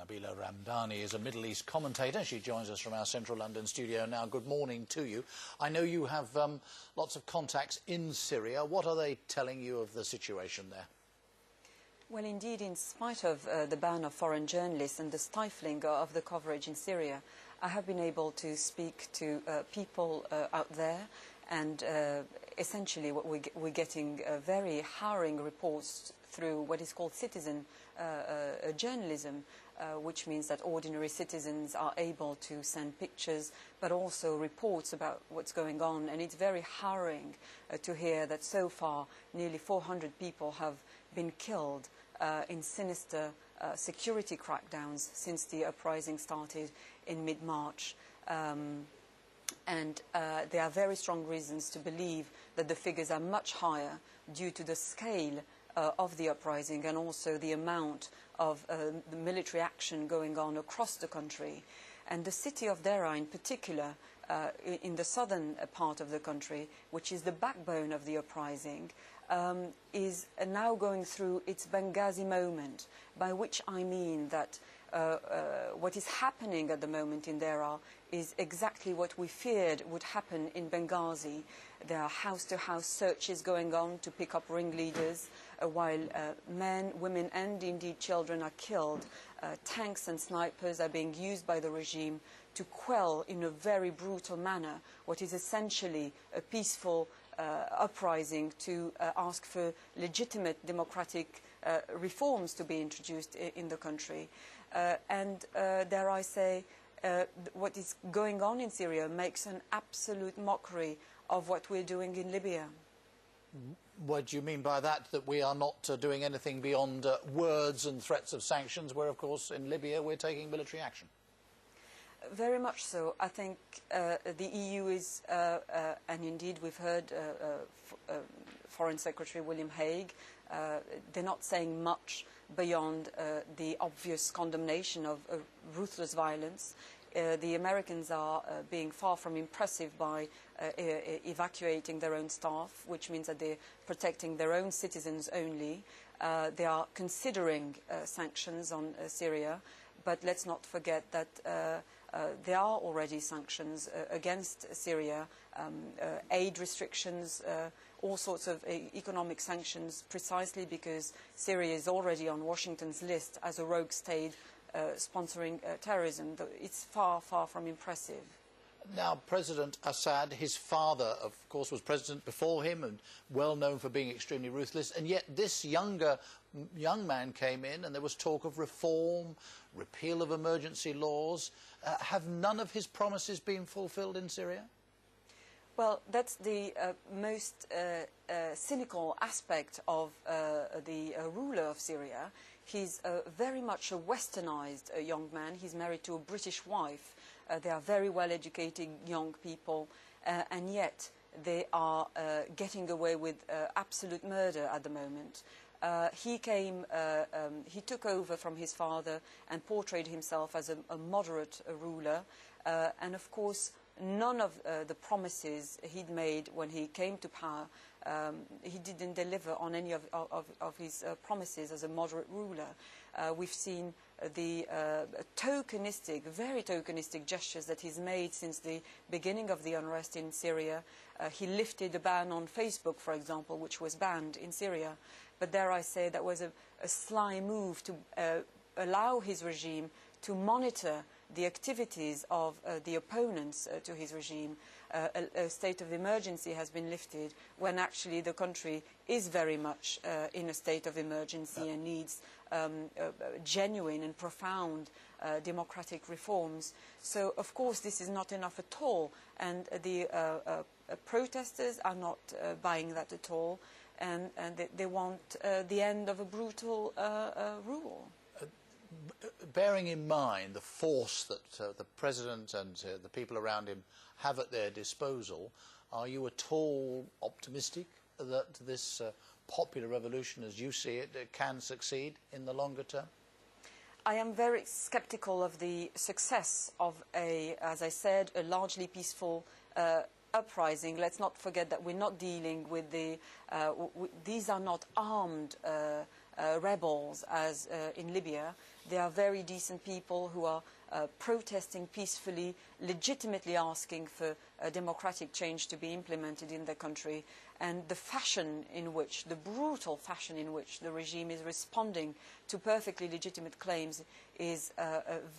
Nabila Ramdani is a Middle East commentator. She joins us from our central London studio now. Good morning to you. I know you have lots of contacts in Syria. What are they telling you of the situation there? Well, indeed, in spite of the ban of foreign journalists and the stifling of the coverage in Syria, I have been able to speak to people out there, and essentially what we're getting very harrowing reports through what is called citizen journalism, which means that ordinary citizens are able to send pictures but also reports about what's going on. And it's very harrowing to hear that so far nearly 400 people have been killed in sinister security crackdowns since the uprising started in mid-March. And there are very strong reasons to believe that the figures are much higher due to the scale of the uprising and also the amount of the military action going on across the country. And the city of Deraa in particular, in the southern part of the country, which is the backbone of the uprising, is now going through its Benghazi moment, by which I mean that what is happening at the moment in Deraa is exactly what we feared would happen in Benghazi. There are house-to-house searches going on to pick up ringleaders, while men, women and indeed children are killed. Tanks and snipers are being used by the regime to quell in a very brutal manner what is essentially a peaceful uprising to ask for legitimate democratic reforms to be introduced in the country. And dare I say, what is going on in Syria makes an absolute mockery of what we're doing in Libya. What do you mean by that? That we are not doing anything beyond words and threats of sanctions, where, of course, in Libya we're taking military action? Very much so. I think the EU is, and indeed we've heard Foreign Secretary William Hague, they're not saying much beyond the obvious condemnation of ruthless violence. The Americans are being far from impressive by evacuating their own staff, which means that they're protecting their own citizens only. They are considering sanctions on Syria, but let's not forget that there are already sanctions against Syria, aid restrictions, all sorts of economic sanctions, precisely because Syria is already on Washington's list as a rogue state sponsoring terrorism. It's far, far from impressive. Now, President Assad, his father, of course, was president before him and well known for being extremely ruthless, and yet this young man came in and there was talk of reform, repeal of emergency laws. Have none of his promises been fulfilled in Syria? Well, that's the most cynical aspect of the ruler of Syria. He's very much a westernized young man. He's married to a British wife. They are very well-educated young people, and yet they are getting away with absolute murder at the moment. He took over from his father and portrayed himself as a moderate ruler, and of course none of the promises he'd made when he came to power, he didn't deliver on any of his promises as a moderate ruler. We've seen the very tokenistic gestures that he's made since the beginning of the unrest in Syria. He lifted the ban on Facebook, for example, which was banned in Syria. But dare I say, that was a sly move to allow his regime to monitor the activities of the opponents to his regime. A state of emergency has been lifted when actually the country is very much in a state of emergency and needs genuine and profound democratic reforms. So, of course, this is not enough at all, and the protesters are not buying that at all, and they want the end of a brutal rule. Bearing in mind the force that the President and the people around him have at their disposal, are you at all optimistic that this popular revolution, as you see it, can succeed in the longer term? I am very sceptical of the success of as I said, a largely peaceful uprising. Let's not forget that we're not dealing with these are not armed rebels as in Libya. They are very decent people who are protesting peacefully, legitimately asking for a democratic change to be implemented in their country. And the fashion in which, the brutal fashion in which the regime is responding to perfectly legitimate claims is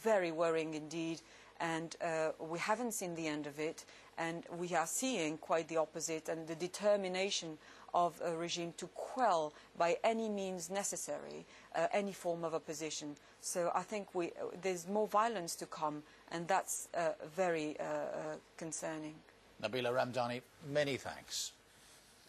very worrying indeed. And we haven't seen the end of it. And we are seeing quite the opposite, and the determination of a regime to quell by any means necessary any form of opposition. So I think there's more violence to come, and that's very concerning. Nabila Ramdani, many thanks.